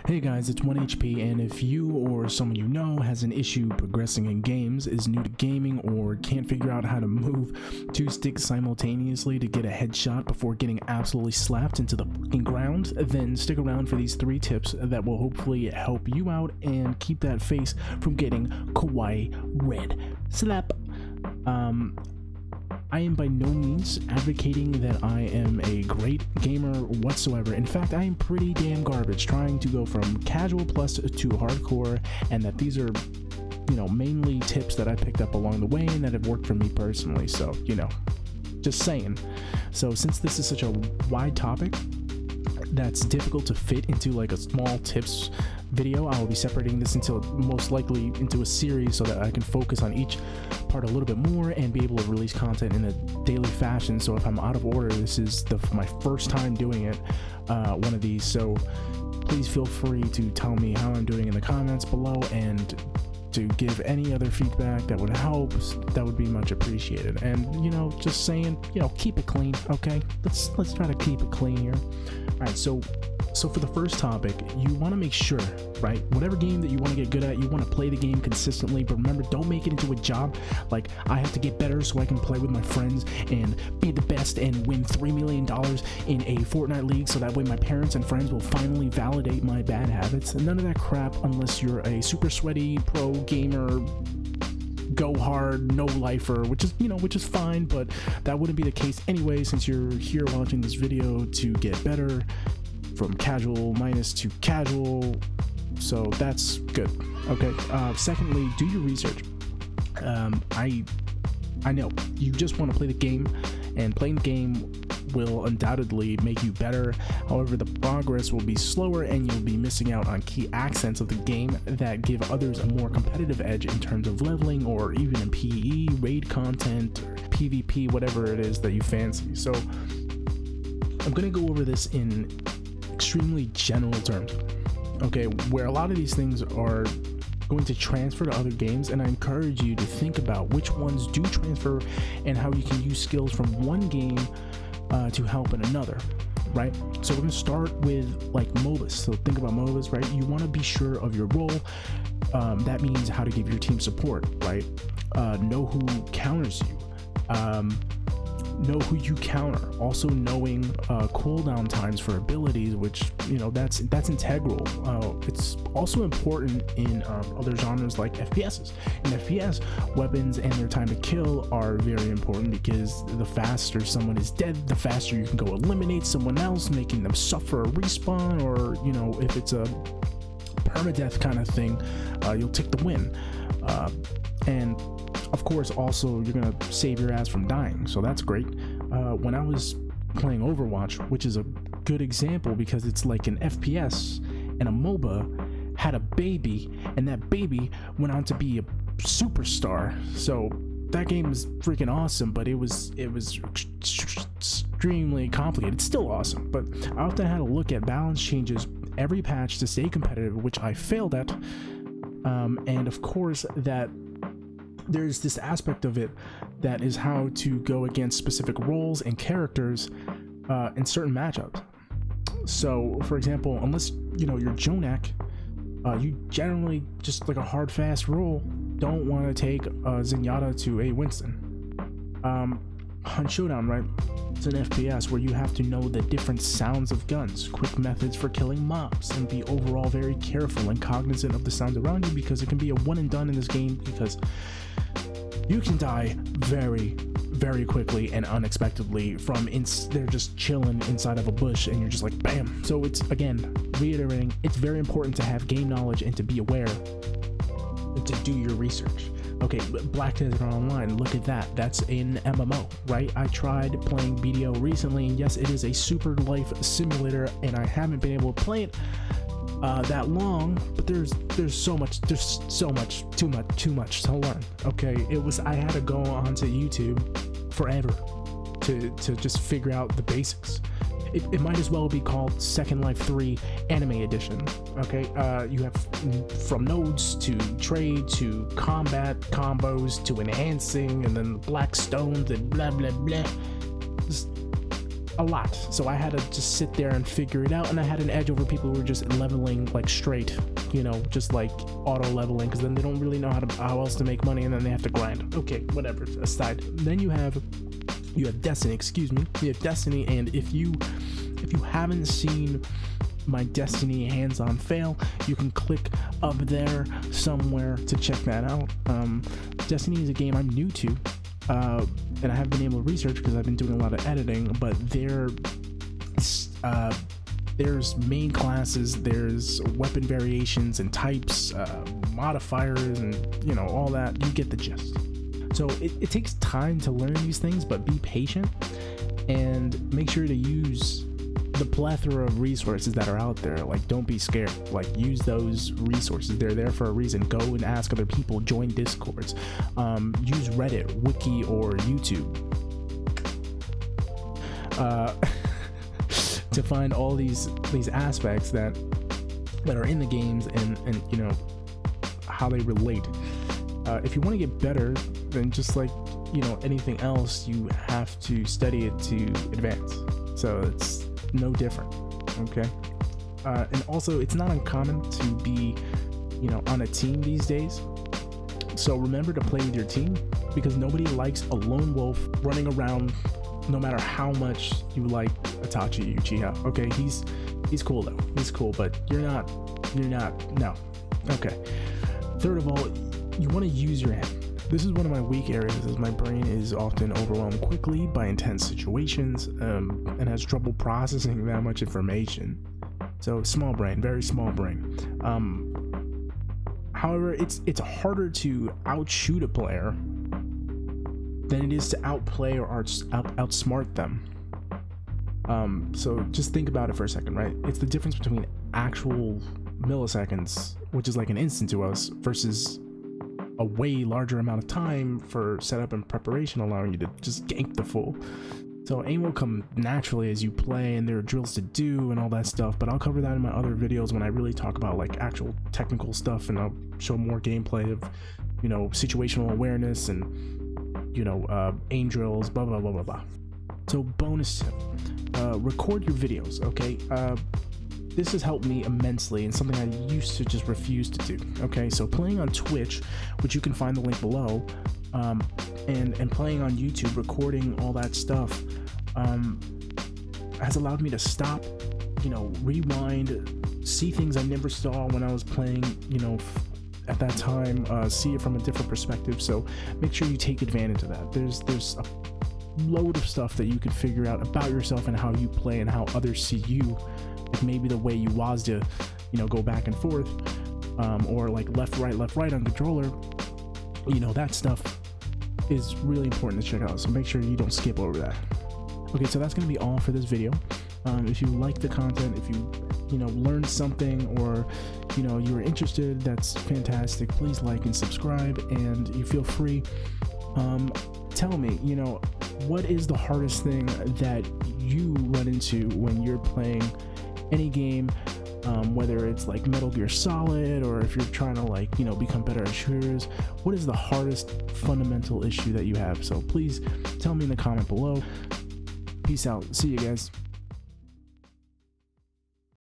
Hey guys, it's 1HP, and if you or someone you know has an issue progressing in games, is new to gaming, or can't figure out how to move two sticks simultaneously to get a headshot before getting absolutely slapped into the fucking ground, then stick around for these 3 tips that will hopefully help you out and keep that face from getting kawaii red. Slap! I am by no means advocating that I am a great gamer whatsoever. In fact, I am pretty damn garbage, trying to go from casual plus to hardcore, and that these are, you know, mainly tips that I picked up along the way and that have worked for me personally. So, you know, just saying. So since this is such a wide topic that's difficult to fit into like a small tips video, I will be separating this into most likely into a series so that I can focus on each part a little bit more and be able to release content in a daily fashion. So if I'm out of order, this is my first time doing it, one of these, so please feel free to tell me how I'm doing in the comments below, and to give any other feedback that would help. That would be much appreciated. And, you know, just saying, you know, keep it clean, okay? Let's try to keep it clean here. All right, so for the first topic, you want to make sure, right, whatever game that you want to get good at, you want to play the game consistently, but remember, don't make it into a job. Like, I have to get better so I can play with my friends and be the best and win $3 million in a Fortnite league, so that way my parents and friends will finally validate my bad habits. And none of that crap unless you're a super sweaty pro gamer, go hard, no lifer, which is fine, but that wouldn't be the case anyway, since you're here watching this video to get better from casual minus to casual, so that's good. Okay, secondly, do your research. I know you just want to play the game, and playing the game will undoubtedly make you better. However, the progress will be slower and you'll be missing out on key accents of the game that give others a more competitive edge in terms of leveling, or even in PvE, raid content, or PvP, whatever it is that you fancy. So I'm going to go over this in extremely general terms, okay, where a lot of these things are going to transfer to other games, and I encourage you to think about which ones do transfer and how you can use skills from one game to help in another, right? So we're going to start with like MOBAs. So think about MOBAs, right? You want to be sure of your role. That means how to give your team support, right? Know who counters you. Know who you counter. Also knowing cooldown times for abilities, which, you know, that's integral. It's also important in other genres like FPSs. In FPS, weapons and their time to kill are very important, because the faster someone is dead, the faster you can go eliminate someone else, making them suffer a respawn, or, you know, if it's a permadeath kind of thing, you'll take the win. And of course, also, you're gonna save your ass from dying, so that's great. When I was playing Overwatch, which is a good example because it's like an FPS, and a MOBA had a baby, and that baby went on to be a superstar. So that game is freaking awesome, but it was extremely complicated. It's still awesome, but I often had to look at balance changes every patch to stay competitive, which I failed at. And of course, that there's this aspect of it that is how to go against specific roles and characters in certain matchups. So, for example, unless, you know, you're Jonak, you generally, just like a hard, fast rule, don't want to take Zenyatta to a Winston. Hunt Showdown, right? It's an FPS where you have to know the different sounds of guns, quick methods for killing mobs, and be overall very careful and cognizant of the sounds around you, because it can be a one and done in this game, because you can die very, very quickly and unexpectedly from they're just chilling inside of a bush and you're just like bam. So it's, again, reiterating, it's very important to have game knowledge and to be aware and to do your research. Okay, Black Desert Online, look at that. That's an MMO, right? I tried playing BDO recently, and yes, it is a super life simulator, and I haven't been able to play it that long, but there's too much to learn. Okay, I had to go onto YouTube forever to just figure out the basics. It might as well be called Second Life 3 Anime Edition. Okay, you have from nodes to trade to combat combos to enhancing, and then black stones and blah blah blah. Just a lot. So I had to just sit there and figure it out, and I had an edge over people who were just leveling like straight, you know, just like auto leveling, because then they don't really know how else to make money, and then they have to grind. Okay, whatever, aside. Then you have Destiny, excuse me. You have Destiny, and if you haven't seen my Destiny hands-on fail, you can click up there somewhere to check that out. Destiny is a game I'm new to, and I haven't been able to research because I've been doing a lot of editing, but there's main classes, there's weapon variations and types, modifiers, and you know, all that. You get the gist. So it takes time to learn these things, but be patient and make sure to use the plethora of resources that are out there. Like, don't be scared. Like, use those resources. They're there for a reason. Go and ask other people, join Discords, use Reddit, Wiki, or YouTube to find all these aspects that are in the games, and you know, how they relate. If you want to get better, then just like, you know, anything else, you have to study it to advance. So it's no different, okay? And also, it's not uncommon to be, you know, on a team these days. So remember to play with your team, because nobody likes a lone wolf running around, no matter how much you like Itachi Uchiha. Okay, he's cool though. He's cool, but you're not, no. Okay. Third of all, you want to use your head. This is one of my weak areas, as my brain is often overwhelmed quickly by intense situations, and has trouble processing that much information. So small brain, very small brain. However, it's harder to outshoot a player than it is to outplay or outsmart them. So just think about it for a second, right? It's the difference between actual milliseconds, which is like an instant to us, versus a way larger amount of time for setup and preparation, allowing you to just gank the fool. So aim will come naturally as you play, and there are drills to do and all that stuff, but I'll cover that in my other videos when I really talk about like actual technical stuff, and I'll show more gameplay of, you know, situational awareness and, you know, aim drills, blah blah blah blah blah. So bonus tip, record your videos, okay? This has helped me immensely, and something I used to just refuse to do. Okay, so playing on Twitch, which you can find the link below, and playing on YouTube, recording all that stuff, has allowed me to stop, you know, rewind, see things I never saw when I was playing, you know, at that time, see it from a different perspective. So make sure you take advantage of that. There's a load of stuff that you can figure out about yourself and how you play and how others see you. Like maybe the way you WASD, you know, go back and forth, or like left right on controller, you know, that stuff is really important to check out. So make sure you don't skip over that. Okay, so that's going to be all for this video. If you like the content, if you know, learned something, or, you know, you were interested, that's fantastic. Please like and subscribe, and you feel free. Tell me, you know, what is the hardest thing that you run into when you're playing any game, whether it's like Metal Gear Solid, or if you're trying to, like, you know, become better at shooters. What is the hardest fundamental issue that you have? So please tell me in the comment below. Peace out. See you guys.